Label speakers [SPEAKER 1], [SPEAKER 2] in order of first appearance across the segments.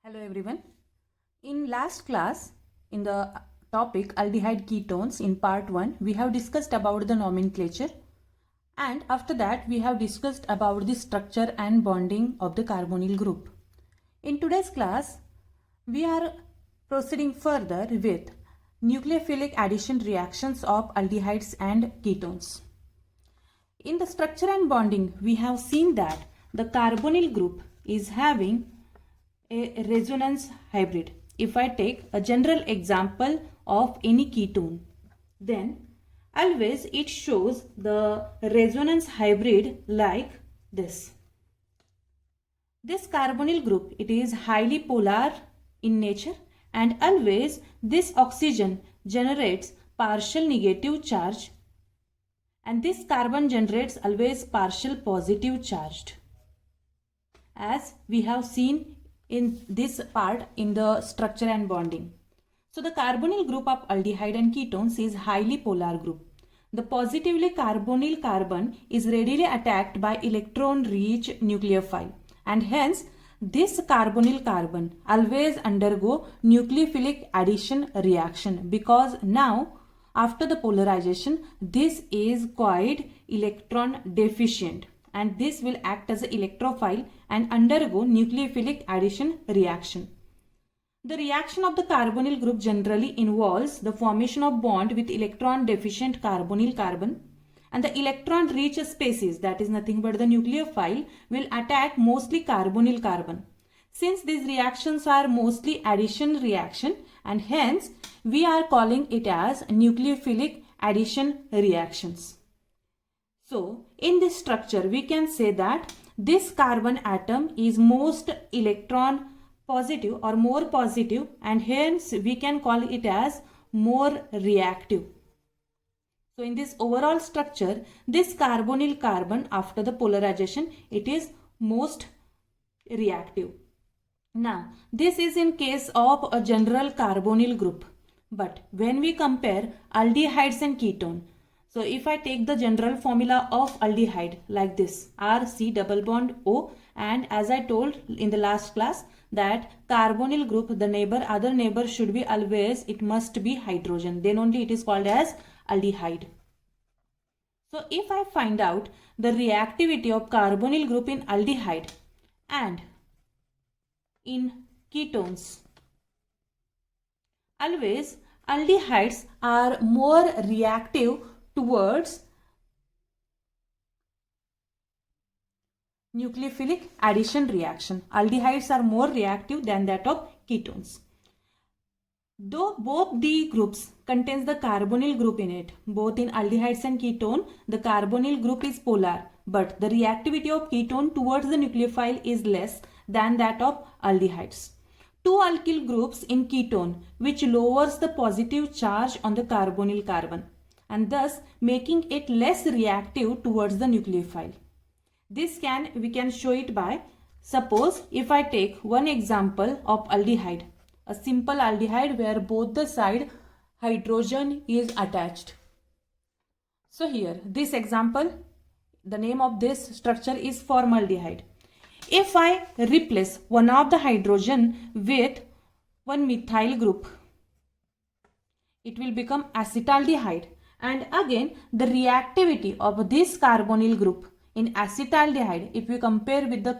[SPEAKER 1] Hello everyone. In last class, in the topic aldehyde ketones in part 1, we have discussed about the nomenclature, and after that we have discussed about the structure and bonding of the carbonyl group. In today's class, we are proceeding further with nucleophilic addition reactions of aldehydes and ketones. In the structure and bonding, we have seen that the carbonyl group is having a resonance hybrid. If I take a general example of any ketone, then always it shows the resonance hybrid like this. This carbonyl group, it is highly polar in nature, and always this oxygen generates partial negative charge, and this carbon generates always partial positive charged, as we have seen in this part in the structure and bonding. So the carbonyl group of aldehyde and ketones is highly polar group. The positively carbonyl carbon is readily attacked by electron-rich nucleophile, and hence this carbonyl carbon always undergo nucleophilic addition reaction, because now after the polarization this is quite electron deficient, and this will act as an electrophile and undergo nucleophilic addition reaction. The reaction of the carbonyl group generally involves the formation of bond with electron deficient carbonyl carbon, and the electron rich species, that is nothing but the nucleophile, will attack mostly carbonyl carbon. Since these reactions are mostly addition reaction, and hence we are calling it as nucleophilic addition reactions. So in this structure we can say that this carbon atom is most electron positive or more positive, and hence we can call it as more reactive. So in this overall structure, this carbonyl carbon after the polarization, it is most reactive. Now this is in case of a general carbonyl group, but when we compare aldehydes and ketone, so if I take the general formula of aldehyde like this, RC double bond O, and as I told in the last class that carbonyl group, the other neighbor should be always, it must be hydrogen, then only it is called as aldehyde. So if I find out the reactivity of carbonyl group in aldehyde and in ketones, always aldehydes are more reactive towards nucleophilic addition reaction. Aldehydes are more reactive than that of ketones. Though both the groups contains the carbonyl group in it, both in aldehydes and ketone, the carbonyl group is polar, but the reactivity of ketone towards the nucleophile is less than that of aldehydes. Two alkyl groups in ketone which lowers the positive charge on the carbonyl carbon, and thus making it less reactive towards the nucleophile. This we can show it by, suppose if I take one example of aldehyde, a simple aldehyde where both the side hydrogen is attached. So here this example, the name of this structure is formaldehyde. If I replace one of the hydrogen with one methyl group, it will become acetaldehyde, and again the reactivity of this carbonyl group in acetaldehyde, if we compare with the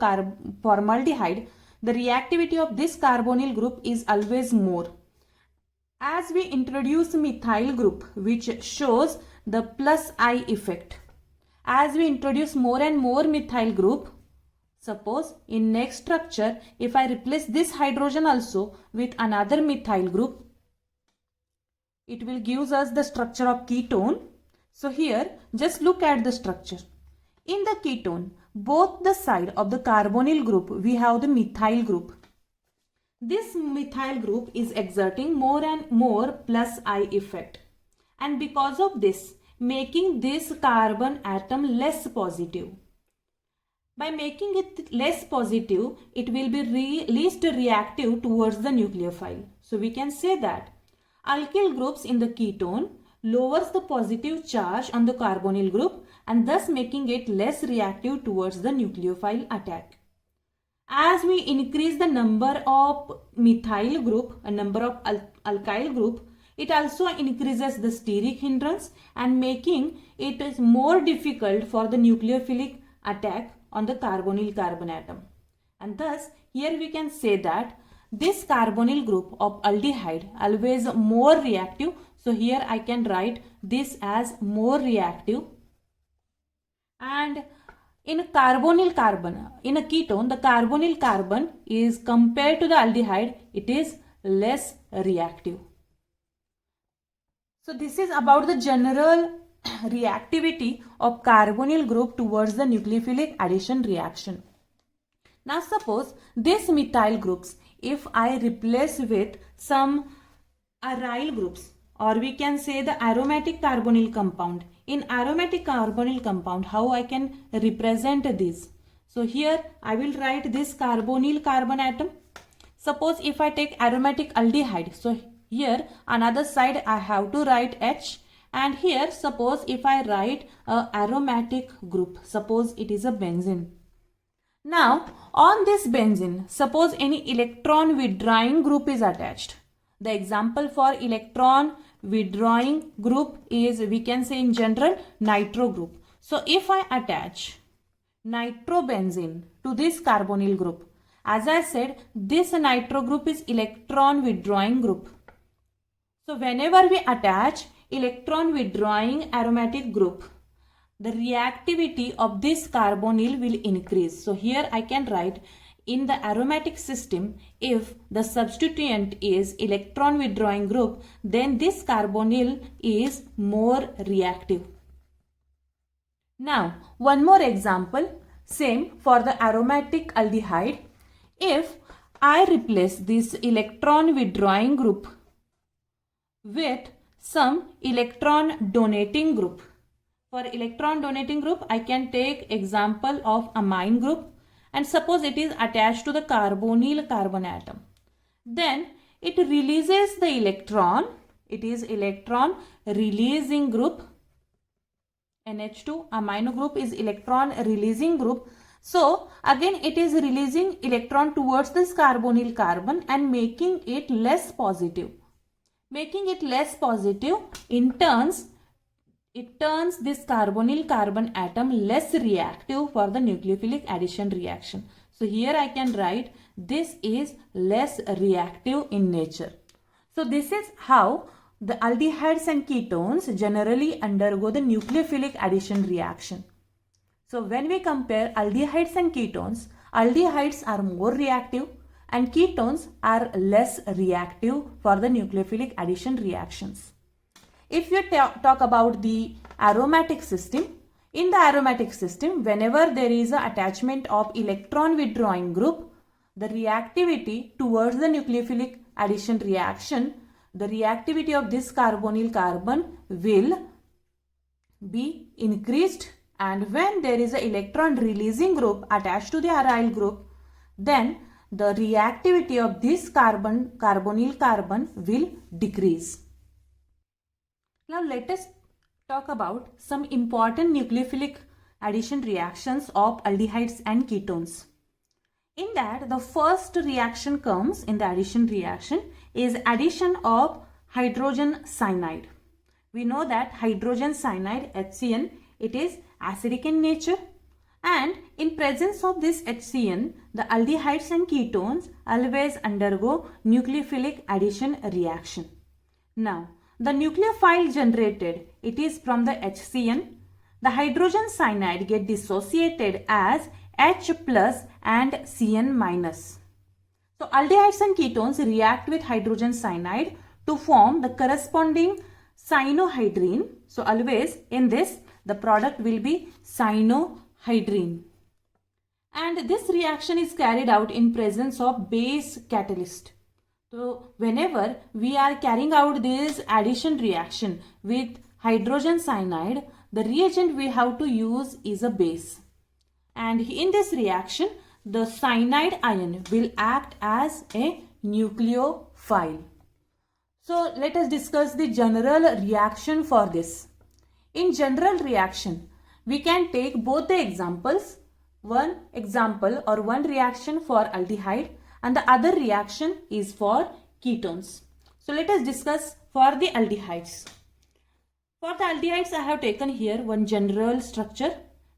[SPEAKER 1] formaldehyde, the reactivity of this carbonyl group is always more. As we introduce methyl group, which shows the plus I effect, as we introduce more and more methyl group, suppose in next structure if I replace this hydrogen also with another methyl group, it will give us the structure of ketone. So here just look at the structure. In the ketone, both the side of the carbonyl group we have the methyl group. This methyl group is exerting more and more plus I effect, and because of this making this carbon atom less positive. By making it less positive, it will be least reactive towards the nucleophile. So we can say that alkyl groups in the ketone lowers the positive charge on the carbonyl group, and thus making it less reactive towards the nucleophile attack. As we increase the number of methyl group, a number of alkyl group, it also increases the steric hindrance and making it is more difficult for the nucleophilic attack on the carbonyl carbon atom. And thus here we can say that this carbonyl group of aldehyde always more reactive. So here I can write this as more reactive. And in a carbonyl carbon, in a ketone, the carbonyl carbon is compared to the aldehyde, it is less reactive. So this is about the general reactivity of carbonyl group towards the nucleophilic addition reaction. Now suppose these methyl groups, if I replace with some aryl groups, or we can say the aromatic carbonyl compound. In aromatic carbonyl compound, how I can represent this? So here I will write this carbonyl carbon atom. Suppose if I take aromatic aldehyde, so here another side I have to write H, and here suppose if I write a aromatic group, suppose it is a benzene. Now on this benzene, suppose any electron withdrawing group is attached. The example for electron withdrawing group is, we can say in general, nitro group. So if I attach nitrobenzene to this carbonyl group, as I said, this nitro group is electron withdrawing group. So whenever we attach electron withdrawing aromatic group, the reactivity of this carbonyl will increase. So here I can write, in the aromatic system, if the substituent is electron withdrawing group, then this carbonyl is more reactive. Now one more example, same for the aromatic aldehyde. If I replace this electron withdrawing group with some electron donating group, for electron donating group I can take example of amine group, and suppose it is attached to the carbonyl carbon atom. Then it releases the electron. It is electron releasing group. NH2 amino group is electron releasing group. So again it is releasing electron towards this carbonyl carbon and making it less positive. Making it less positive in turns, it turns this carbonyl carbon atom less reactive for the nucleophilic addition reaction. So here I can write this is less reactive in nature. So this is how the aldehydes and ketones generally undergo the nucleophilic addition reaction. So when we compare aldehydes and ketones, aldehydes are more reactive and ketones are less reactive for the nucleophilic addition reactions. If you talk about the aromatic system, in the aromatic system, whenever there is an attachment of electron withdrawing group, the reactivity towards the nucleophilic addition reaction, the reactivity of this carbonyl carbon will be increased, and when there is an electron releasing group attached to the aryl group, then the reactivity of this carbonyl carbon will decrease. Now let us talk about some important nucleophilic addition reactions of aldehydes and ketones. In that, the first reaction comes in the addition reaction is addition of hydrogen cyanide. We know that hydrogen cyanide, HCN, it is acidic in nature, and in presence of this HCN, the aldehydes and ketones always undergo nucleophilic addition reaction. Now the nucleophile generated, it is from the HCN. The hydrogen cyanide get dissociated as H plus and Cn minus. So aldehydes and ketones react with hydrogen cyanide to form the corresponding cyanohydrine. So always in this the product will be cyanohydrine. And this reaction is carried out in presence of base catalyst. So whenever we are carrying out this addition reaction with hydrogen cyanide, the reagent we have to use is a base. And in this reaction, the cyanide ion will act as a nucleophile. So let us discuss the general reaction for this. In general reaction, we can take both the examples. one example or one reaction for aldehyde and the other reaction is for ketones. So let us discuss for the aldehydes. For the aldehydes, I have taken here one general structure.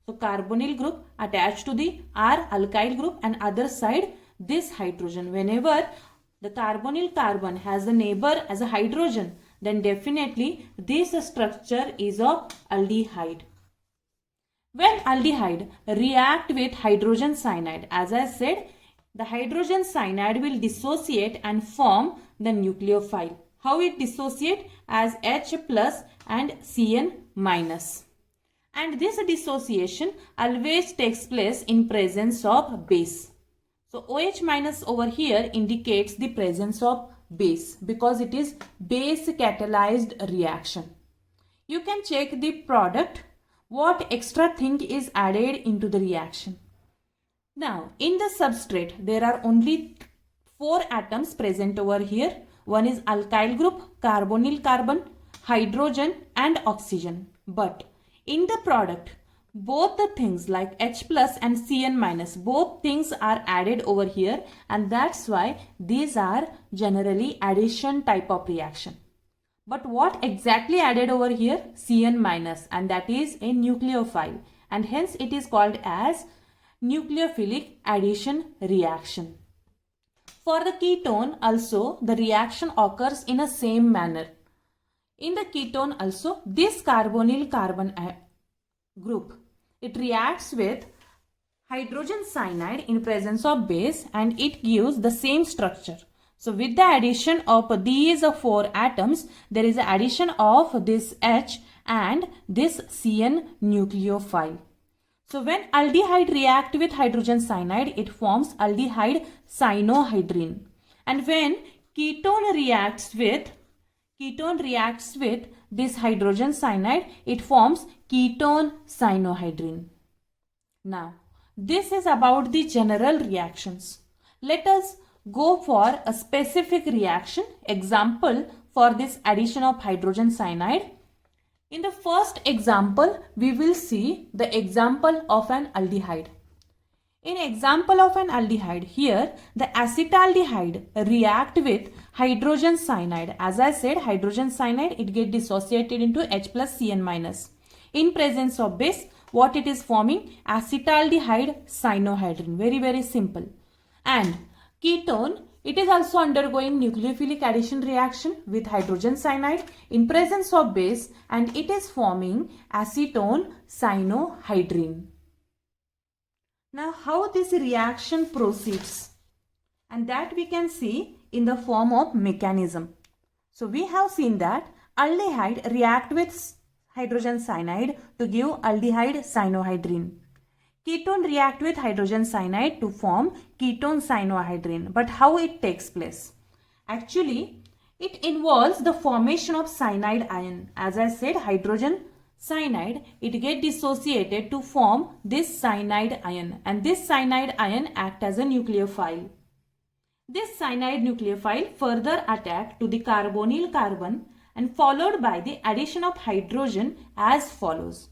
[SPEAKER 1] So carbonyl group attached to the R alkyl group and other side this hydrogen. Whenever the carbonyl carbon has a neighbor as a hydrogen, then definitely this structure is of aldehyde. When aldehyde react with hydrogen cyanide, as I said, the hydrogen cyanide will dissociate and form the nucleophile. How it dissociate? As H plus and Cn minus. And this dissociation always takes place in presence of base. So OH minus over here indicates the presence of base because it is base catalyzed reaction. You can check the product, what extra thing is added into the reaction. Now in the substrate there are only 4 atoms present over here. One is alkyl group, carbonyl carbon, hydrogen and oxygen. But in the product, both the things like H plus and Cn minus, both things are added over here, and that's why these are generally addition type of reaction. But what exactly added over here? Cn minus, and that is a nucleophile, and hence it is called as nucleophilic addition reaction. For the ketone also the reaction occurs in a same manner. In the ketone also, this carbonyl carbon group, it reacts with hydrogen cyanide in presence of base and it gives the same structure. So with the addition of these 4 atoms, there is an addition of this H and this Cn nucleophile. So when aldehyde react with hydrogen cyanide, it forms aldehyde cyanohydrine. And when ketone reacts with this hydrogen cyanide, it forms ketone cyanohydrine. Now, this is about the general reactions. Let us go for a specific reaction. Example for this addition of hydrogen cyanide. In the first example, we will see the example of an aldehyde. In example of an aldehyde, here the acetaldehyde react with hydrogen cyanide. As I said, hydrogen cyanide, it get dissociated into H plus Cn minus. In presence of base, what it is forming? Acetaldehyde cyanohydrine. Very, very simple. And ketone, it is also undergoing nucleophilic addition reaction with hydrogen cyanide in presence of base and it is forming acetone cyanohydrine. Now how this reaction proceeds? And that we can see in the form of mechanism. So we have seen that aldehyde react with hydrogen cyanide to give aldehyde cyanohydrine. Ketone react with hydrogen cyanide to form ketone cyanohydrine. But how it takes place? Actually, it involves the formation of cyanide ion. As I said, hydrogen cyanide, it get dissociated to form this cyanide ion. And this cyanide ion act as a nucleophile. This cyanide nucleophile further attack to the carbonyl carbon and followed by the addition of hydrogen as follows.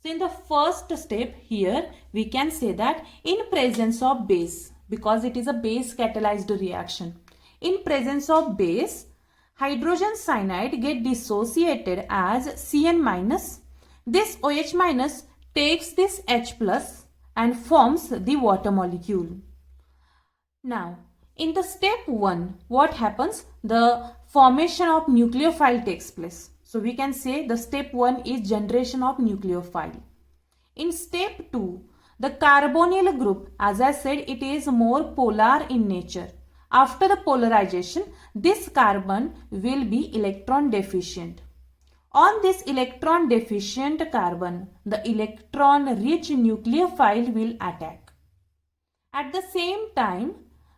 [SPEAKER 1] So in the first step here, we can say that in presence of base, because it is a base catalyzed reaction. In presence of base, hydrogen cyanide get dissociated as Cn minus. This OH minus takes this H plus and forms the water molecule. Now, in the step 1, what happens? The formation of nucleophile takes place. So we can say the step 1 is generation of nucleophile. In step 2, the carbonyl group, as I said, it is more polar in nature. After the polarization, this carbon will be electron deficient. On this electron deficient carbon, the electron rich nucleophile will attack. At the same time,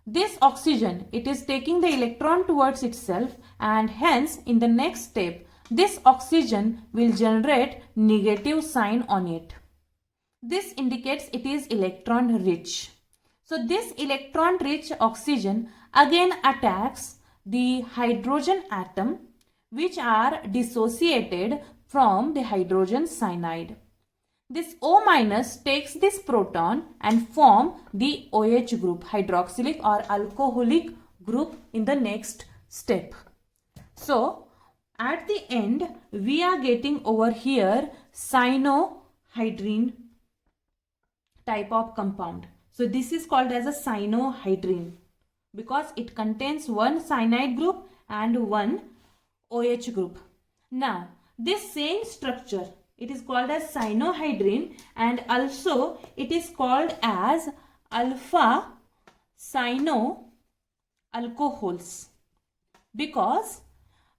[SPEAKER 1] this oxygen, it is taking the electron towards itself and hence in the next step, this oxygen will generate negative sign on it. This indicates it is electron rich. So this electron rich oxygen again attacks the hydrogen atom which are dissociated from the hydrogen cyanide. This O minus takes this proton and form the OH group, hydroxylic or alcoholic group in the next step. So at the end we are getting over here cyanohydrine type of compound. So this is called as a cyanohydrine because it contains one cyanide group and one OH group. Now this same structure, it is called as cyanohydrine and also it is called as alpha cyanoalcohols because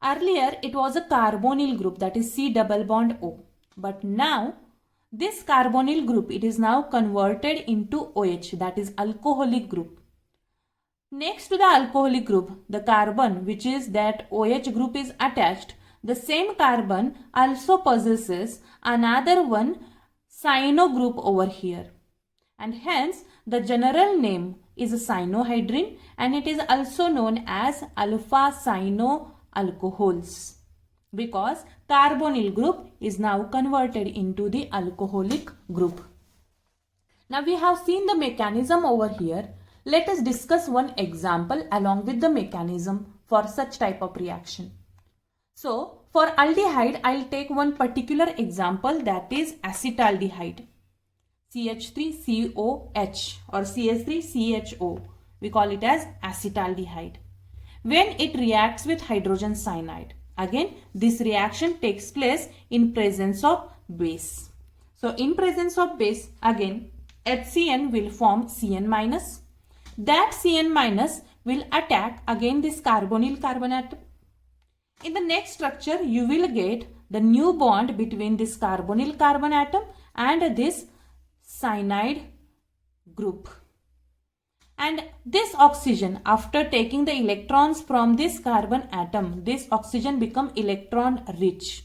[SPEAKER 1] earlier it was a carbonyl group, that is C double bond O, but now this carbonyl group, it is now converted into OH, that is alcoholic group. Next to the alcoholic group, the carbon which is that OH group is attached, the same carbon also possesses another one cyano group over here, and hence the general name is cyanohydrine and it is also known as alpha cyanoalcohols because carbonyl group is now converted into the alcoholic group. Now we have seen the mechanism over here. Let us discuss one example along with the mechanism for such type of reaction. So for aldehyde, I'll take one particular example, that is acetaldehyde. CH3COH or CH3CHO. We call it as acetaldehyde. When it reacts with hydrogen cyanide, again this reaction takes place in presence of base. So in presence of base, again HCN will form Cn minus. That Cn minus will attack again this carbonyl carbon atom. In the next structure, you will get the new bond between this carbonyl carbon atom and this cyanide group. And this oxygen, after taking the electrons from this carbon atom, this oxygen become electron rich.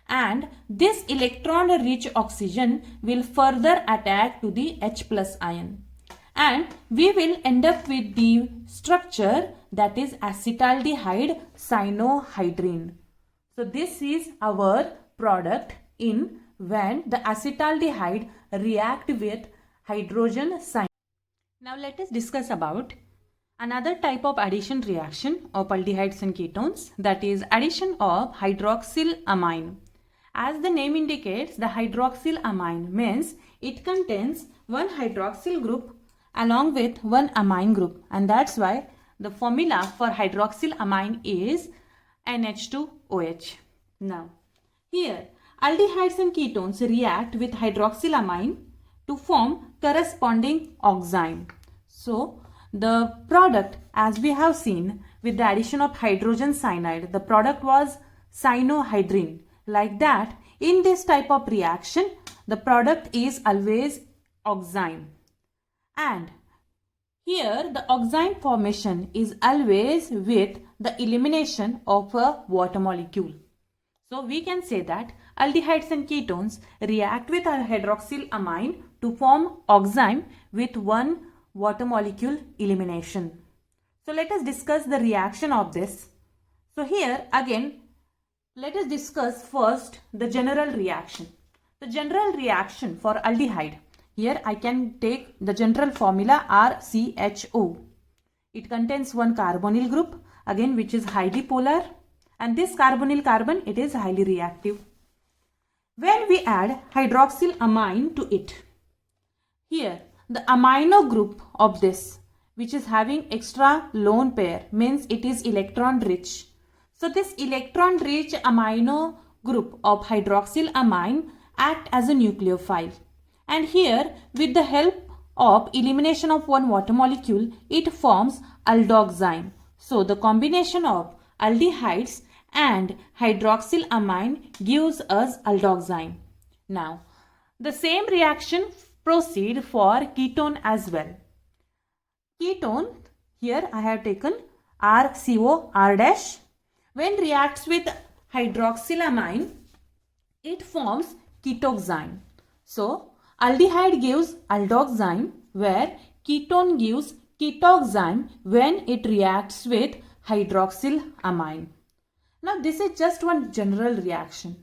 [SPEAKER 1] And this electron rich oxygen will further attack to the H plus ion. And we will end up with the structure that is acetaldehyde cyanohydrine. So this is our product in when the acetaldehyde react with hydrogen cyanide. Now let us discuss about another type of addition reaction of aldehydes and ketones, that is addition of hydroxylamine. As the name indicates, the hydroxylamine means it contains one hydroxyl group along with one amine group, and that's why the formula for hydroxylamine is NH2OH. Now here aldehydes and ketones react with hydroxylamine to form corresponding oxime. So the product, as we have seen, with the addition of hydrogen cyanide, the product was cyanohydrine. Like that, in this type of reaction, the product is always oxime. And here the oxime formation is always with the elimination of a water molecule. So we can say that aldehydes and ketones react with a hydroxylamine to form oxime with one water molecule elimination. So let us discuss the reaction of this. So here again, let us discuss first the general reaction. The general reaction for aldehyde. Here I can take the general formula RCHO. It contains one carbonyl group, again which is highly polar, and this carbonyl carbon, it is highly reactive. When we add hydroxylamine to it, here the amino group of this, which is having extra lone pair, means it is electron rich. So this electron rich amino group of hydroxylamine act as a nucleophile. And here, with the help of elimination of one water molecule, it forms aldoxime. So the combination of aldehydes and hydroxylamine gives us aldoxime. Now, the same reaction proceed for ketone as well. Ketone, here I have taken RCO, R dash. When reacts with hydroxylamine, it forms ketoxime. So, aldehyde gives aldoxime, where ketone gives ketoxime when it reacts with hydroxylamine. Now this is just one general reaction.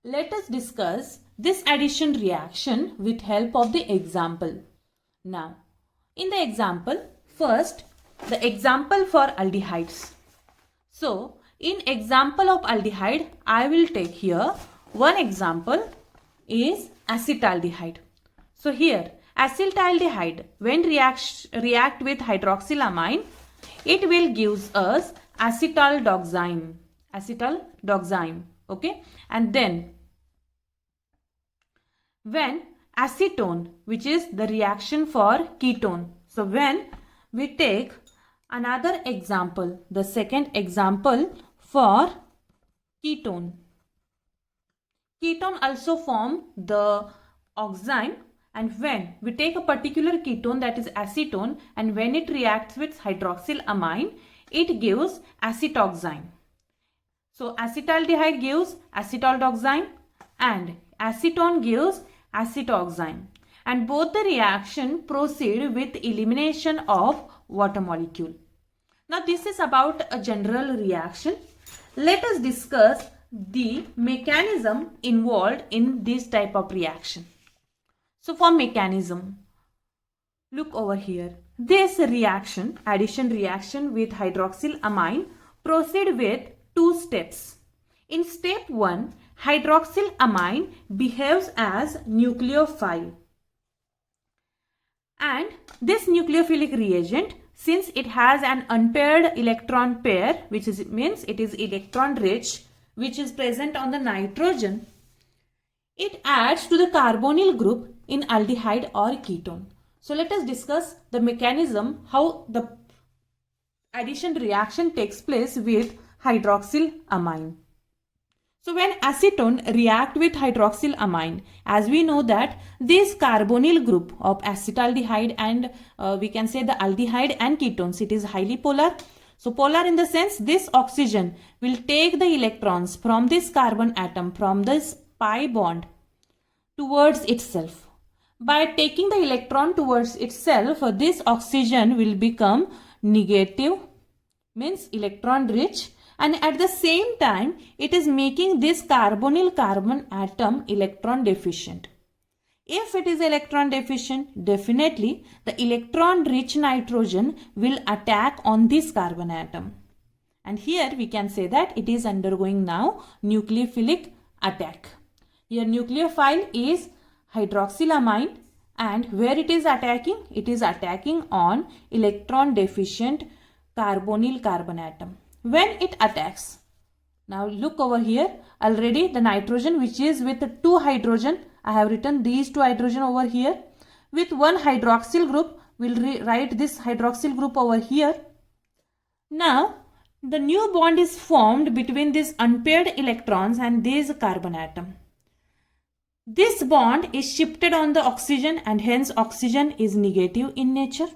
[SPEAKER 1] Let us discuss this addition reaction with help of the example. Now, in the example, first the example for aldehydes. So, in example of aldehyde, I will take here one example is acetaldehyde. So here acetaldehyde when react with hydroxylamine, it will gives us acetaldoxime. Okay, and then when acetone, which is the reaction for ketone. So when we take another example, the second example for ketone. Ketone also form the oxime, and when we take a particular ketone, that is acetone, and when it reacts with hydroxylamine, it gives acetoxime. So acetaldehyde gives acetaldoxime and acetone gives acetoxime, and both the reaction proceed with elimination of water molecule. Now this is about a general reaction. Let us discuss the mechanism involved in this type of reaction. So for mechanism, look over here. This reaction, addition reaction with hydroxylamine, proceed with two steps. In step 1, hydroxylamine behaves as nucleophile. And this nucleophilic reagent, since it has an unpaired electron pair, which means it is electron rich, which is present on the nitrogen, it adds to the carbonyl group in aldehyde or ketone. So let us discuss the mechanism, how the addition reaction takes place with hydroxylamine. So when acetone react with hydroxylamine, as we know that this carbonyl group of acetaldehyde and we can say the aldehyde and ketones, it is highly polar. So polar in the sense this oxygen will take the electrons from this carbon atom, from this pi bond towards itself. By taking the electron towards itself, this oxygen will become negative, means electron rich, and at the same time it is making this carbonyl carbon atom electron deficient. If it is electron deficient, definitely the electron rich nitrogen will attack on this carbon atom. And here we can say that it is undergoing now nucleophilic attack. Here nucleophile is hydroxylamine, and where it is attacking on electron deficient carbonyl carbon atom. When it attacks, now look over here, already the nitrogen which is with 2 hydrogen, I have written these 2 hydrogen over here. With 1 hydroxyl group, we will write this hydroxyl group over here. Now, the new bond is formed between these unpaired electrons and this carbon atom. This bond is shifted on the oxygen, and hence oxygen is negative in nature.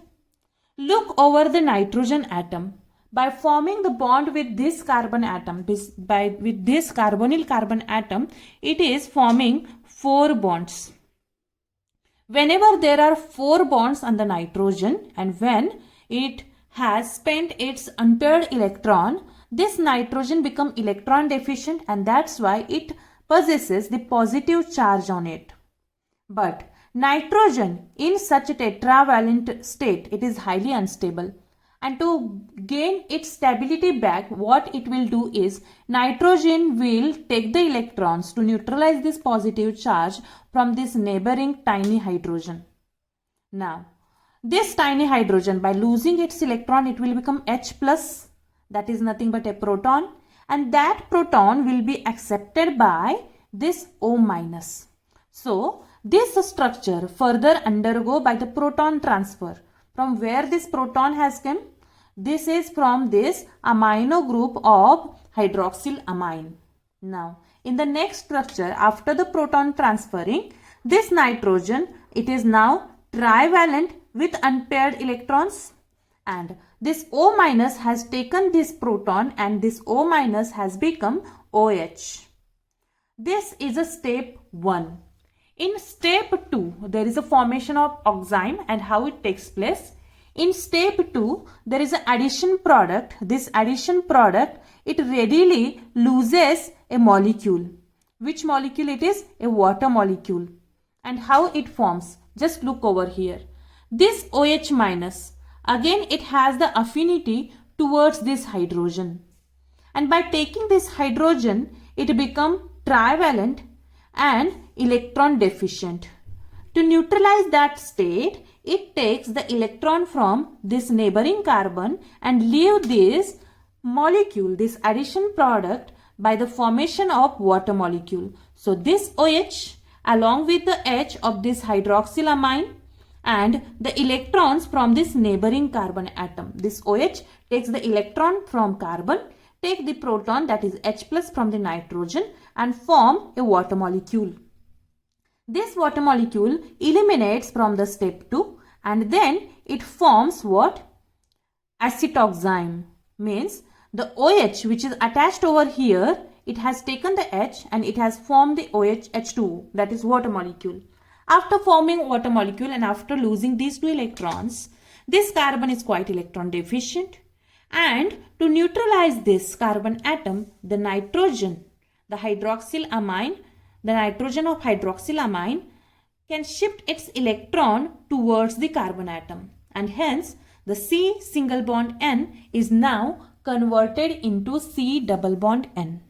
[SPEAKER 1] Look over the nitrogen atom. By forming the bond with this carbon atom, with this carbonyl carbon atom, it is forming 4 bonds. Whenever there are 4 bonds on the nitrogen, and when it has spent its unpaired electron, this nitrogen become electron deficient, and that's why it possesses the positive charge on it. But nitrogen in such a tetravalent state, it is highly unstable. And to gain its stability back, what it will do is nitrogen will take the electrons to neutralize this positive charge from this neighboring tiny hydrogen. Now, this tiny hydrogen, by losing its electron, it will become H plus, that is nothing but a proton, and that proton will be accepted by this O minus. So, this structure further undergo by the proton transfer. From where this proton has come? This is from this amino group of hydroxylamine. Now, in the next structure, after the proton transferring, this nitrogen, it is now trivalent with unpaired electrons, and this O minus has taken this proton, and this O minus has become OH. This is a step 1. In step 2, there is a formation of oxime, and how it takes place. In step 2, there is an addition product. This addition product, it readily loses a molecule. Which molecule it is? A water molecule. And how it forms? Just look over here. This OH minus, again it has the affinity towards this hydrogen. And by taking this hydrogen, it becomes trivalent and electron deficient. To neutralize that state, it takes the electron from this neighboring carbon and leave this molecule, this addition product, by the formation of water molecule. So this OH along with the H of this hydroxylamine and the electrons from this neighboring carbon atom. This OH takes the electron from carbon, take the proton, that is H plus, from the nitrogen and form a water molecule. This water molecule eliminates from the step 2 and then it forms what? Acetoxime. Means the OH which is attached over here, it has taken the H and it has formed the OH H2, that is water molecule. After forming water molecule and after losing these 2 electrons, this carbon is quite electron deficient, and to neutralize this carbon atom, the nitrogen, the hydroxylamine, the nitrogen of hydroxylamine can shift its electron towards the carbon atom, and hence the C single bond N is now converted into C double bond N.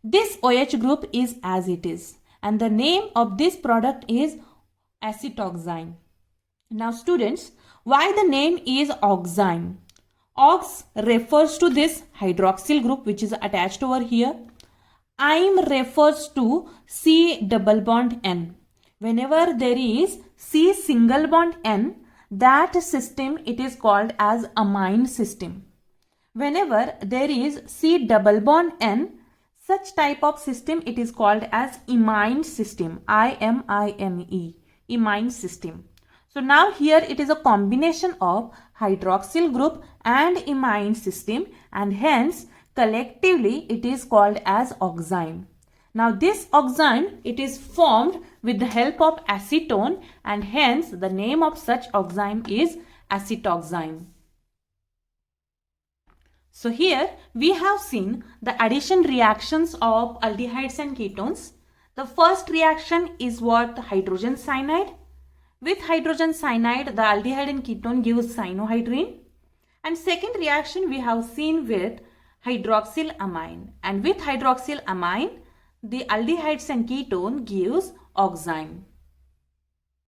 [SPEAKER 1] This OH group is as it is and the name of this product is acetoxime. Now students, why the name is oxime? Ox refers to this hydroxyl group which is attached over here. Ime refers to C double bond N. Whenever there is C single bond N, that system it is called as amine system. Whenever there is C double bond N, such type of system it is called as imine system. I-M-I-N-E, imine system. So now here it is a combination of hydroxyl group and imine system, and hence collectively it is called as oxime. Now this oxime, it is formed with the help of acetone, and hence the name of such oxime is acetoxime. So here we have seen the addition reactions of aldehydes and ketones. The first reaction is what? Hydrogen cyanide. With hydrogen cyanide, the aldehyde and ketone gives cyanohydrine. And second reaction we have seen with hydroxylamine. And with hydroxylamine, the aldehydes and ketone gives oxime.